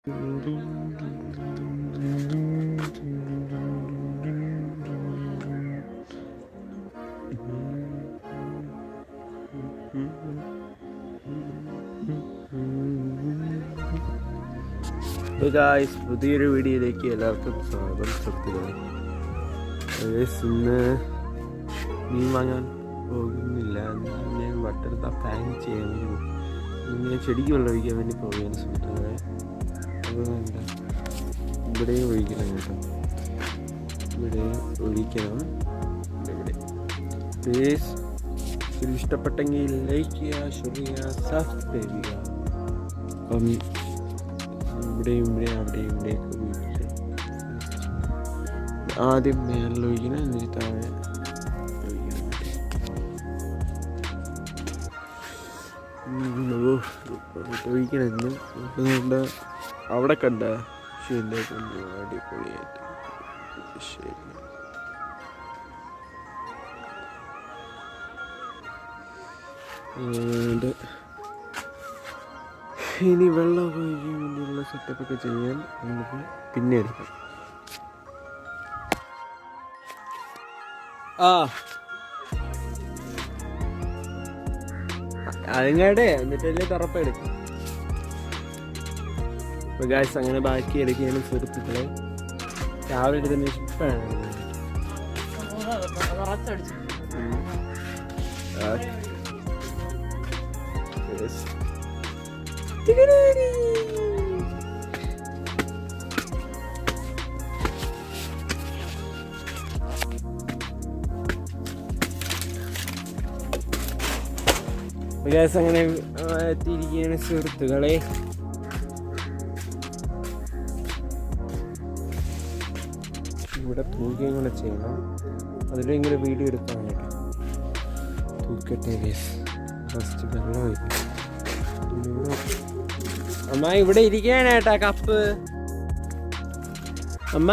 പുതിയൊരു വീഡിയോയിലേക്ക് എല്ലാവർക്കും സ്വാഗതം. സുഹൃത്തുക്കളെ, ഇന്ന് മീൻ വാങ്ങാൻ പോകുന്നില്ല. ഞാൻ വട്ടെടുത്ത പ്ലാൻ ചെയ്യാൻ വേണ്ടി ഇങ്ങനെ ചെടിക്ക് വെള്ളം ഒഴിക്കാൻ വേണ്ടി പോവുകയാണ് സുഹൃത്തുക്കളെ. അപ്പോൾ എന്താ ഇവിടെയും ഒഴിക്കണം കേട്ടോ, ഇവിടെ ഒഴിക്കണം. ഇവിടെ പ്ലീസ് ഇഷ്ടപ്പെട്ടെങ്കിൽ ലൈക്ക് ചെയ്യുക, ഷെയർ ചെയ്യുക, സബ്സ്ക്രൈബ് ചെയ്യുക. അപ്പം ഇവിടെയും അവിടെയും ഇവിടെയൊക്കെ ഒഴിച്ച് ആദ്യം മേളിൽ ഒഴിക്കണം, എന്നിട്ട് താഴെ ഒഴിക്കണമെന്ന് അതുകൊണ്ട് അവിടെ കണ്ട ശരിയായിട്ട് അടിപൊളിയായിട്ട്. ശരി, ഇനി വെള്ളമൊക്കെ ഒഴിക്കാൻ വേണ്ടിയുള്ള സെറ്റപ്പൊക്കെ ചെയ്യാൻ നമുക്ക് പിന്നെ എടുക്കാം. അതിങ്ങടെ എന്നിട്ടല്ലേ തുറപ്പെടുക്കും. അപ്പോൾ ഗായ്സ് അങ്ങനെ ബാക്കി എടുക്കുകയാണ് സുഹൃത്തുക്കളെ. രാവിലെ എടുത്തതിന് ഇഷ്ടമാണ്. അങ്ങനെ എത്തിയിരിക്കുകയാണ് സുഹൃത്തുക്കളെ. ഇവിടെ തൂക്കുകയും കൂടെ ചെയ്യണം. അതിലും ഇങ്ങനെ വീഡിയോ എടുക്കാൻ കേട്ടോ. തൂക്കട്ടെ ഫസ്റ്റ് വെള്ളം ഒഴിക്കും. അമ്മ ഇവിടെ ഇരിക്കാനേട്ടാ കപ്പ്. അമ്മ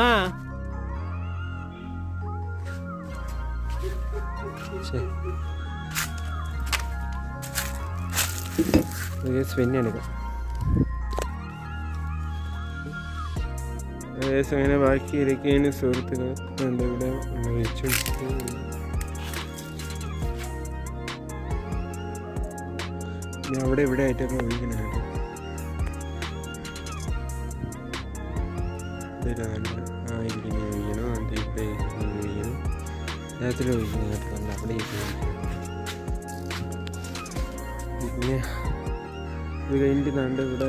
അങ്ങനെ ബാക്കി ഇരിക്കുകയാണ് സുഹൃത്തുക്കൾ. ഇവിടെ വെച്ചു അവിടെ ഇവിടെ ആയിട്ടൊക്കെ ഒഴിക്കണം കേട്ടോ. ഇരിക്കുന്ന ഒഴിക്കണം, അത് ഇവിടെ ഒഴിക്കണം, എല്ലാത്തിലും ഒഴിക്കണം കേട്ടോ. അവിടെ ഇരിക്കണം. പിന്നെ ഇത് കഴിഞ്ഞിട്ട് കണ്ട് ഇവിടെ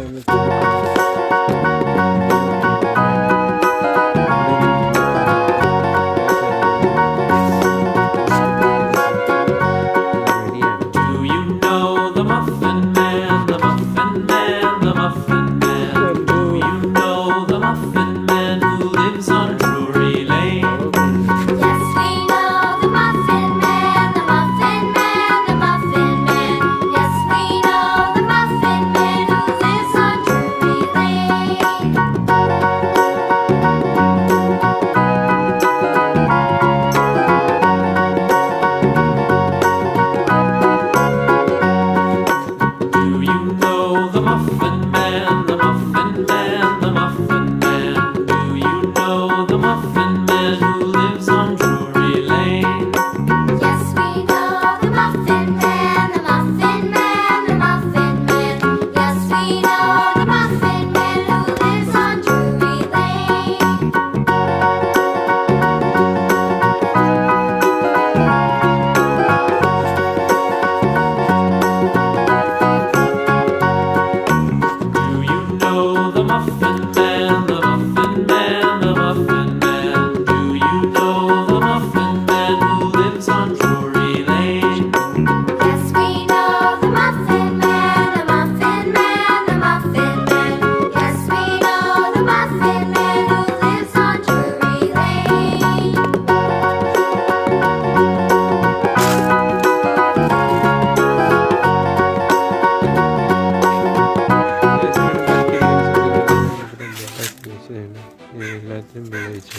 എല്ലാത്തിനും വിളയിച്ചു.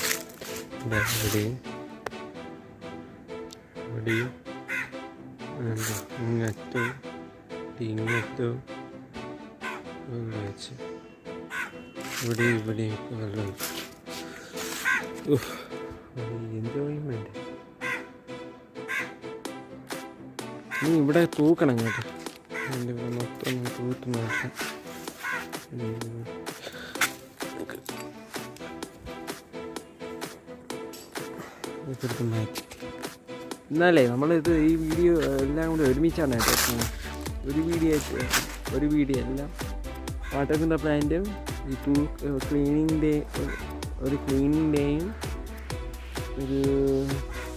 ഇവിടെയും ഇങ്ങത്തും വെച്ച് ഇവിടെ വെള്ളം എൻജോയ്മെൻറ്റ്. നീ ഇവിടെ തൂക്കണം കേട്ടോ. എൻ്റെ ഇവിടെ മൊത്തം തൂത്ത് നോക്കാം. ഇതെടുത്ത് മാറ്റി. എന്നാലേ നമ്മളിത് ഈ വീഡിയോ എല്ലാം കൂടി ഒരുമിച്ചാണ് കേട്ടോ. ഒരു വീഡിയോ എല്ലാം വാട്ടറിൻ്റെ പ്ലാന്റും ഈ ക്ലീനിങ് ഡേയും ഒരു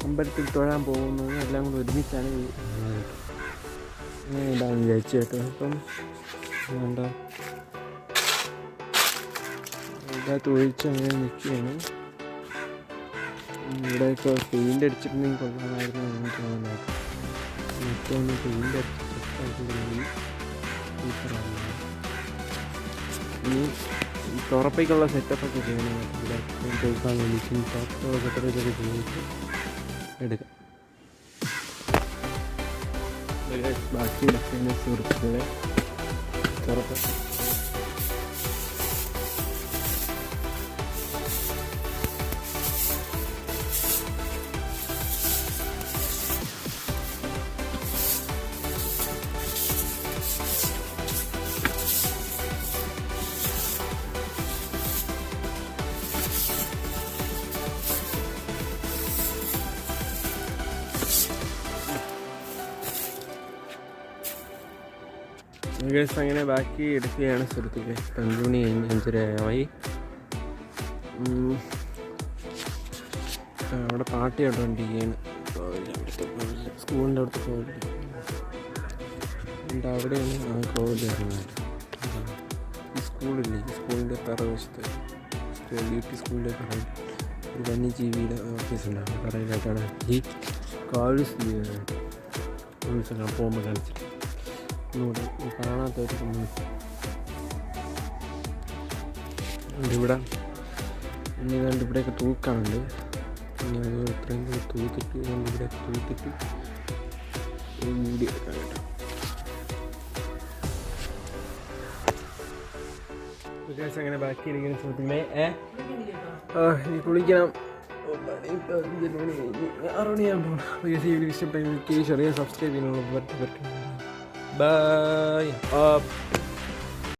അമ്പലത്തിൽ തൊഴാൻ പോകുന്നതും എല്ലാം കൂടി ഒരുമിച്ചാണ് ഇടാൻ വിചാരിച്ചു കേട്ടോ. അപ്പം എന്താ ഇതിനകത്ത് ഒഴിച്ച് അങ്ങനെ നിൽക്കുകയാണ്. ഇവിടെയൊക്കെ പെയിൻ്റ് അടിച്ചിട്ടുണ്ടെങ്കിൽ കൊള്ളാമായിരുന്നു എന്ന് തോന്നുന്നത്. മറ്റൊന്ന് പെയിൻ്റ് അടിച്ചിട്ടുണ്ടെങ്കിൽ ഇനി തുറപ്പയ്ക്കുള്ള സെറ്റപ്പൊക്കെ ചെയ്യണം. ഇവിടെ തൂക്കാൻ വേണ്ടിയിട്ട് സെറ്റപ്പൊക്കെ ചെയ്തിട്ട് എടുക്കാം. ബാക്കി സുഹൃത്തുക്കളെ തുറപ്പ് അങ്ങനെ ബാക്കി എടുക്കുകയാണ് സുഹൃത്തുക്കളെ. 5 മണി കഴിഞ്ഞ് 5:30 അവിടെ പാട്ട് കേട്ടോണ്ടിരിക്കുകയാണ്. സ്കൂളിൻ്റെ അവിടുത്തെ കോവിഡ് അവിടെയാണ് ആ കോവിഡ് ഇറങ്ങുന്നത്. ഈ സ്കൂളില്ലേ, ഈ സ്കൂളിൻ്റെ തറവശത്ത് സ്കൂളിൻ്റെ കടയിൽ ഒരു വന്യജീവിയുടെ ഓഫീസുണ്ടായിരുന്നു. കടയിലായിട്ടാണ് ഈ കോവിഡ് സ്ഥിതി ചെയ്യുന്നത്. പോകുമ്പോൾ കാണിച്ചിട്ട് കാണാത്തൊരു ഇവിടെ ഇനി ഏതാണ്ട് ഇവിടെയൊക്കെ തൂക്കാനുണ്ട്. ഇനി അത് ഇത്രയും തൂത്തിട്ട് ഇവിടെ തൂത്തിട്ട് ഒരു വീഡിയോ എടുക്കാൻ കേട്ടോ. അങ്ങനെ ബാക്കിയിരിക്കുന്ന സുഹൃത്തുക്കളെ ഇനി കുളിക്കണം. 6 മണിയാകുമ്പോൾ ഇഷ്ടപ്പെട്ടെങ്കിൽ സബ്സ്ക്രൈബ് ചെയ്യാനുള്ള Bye.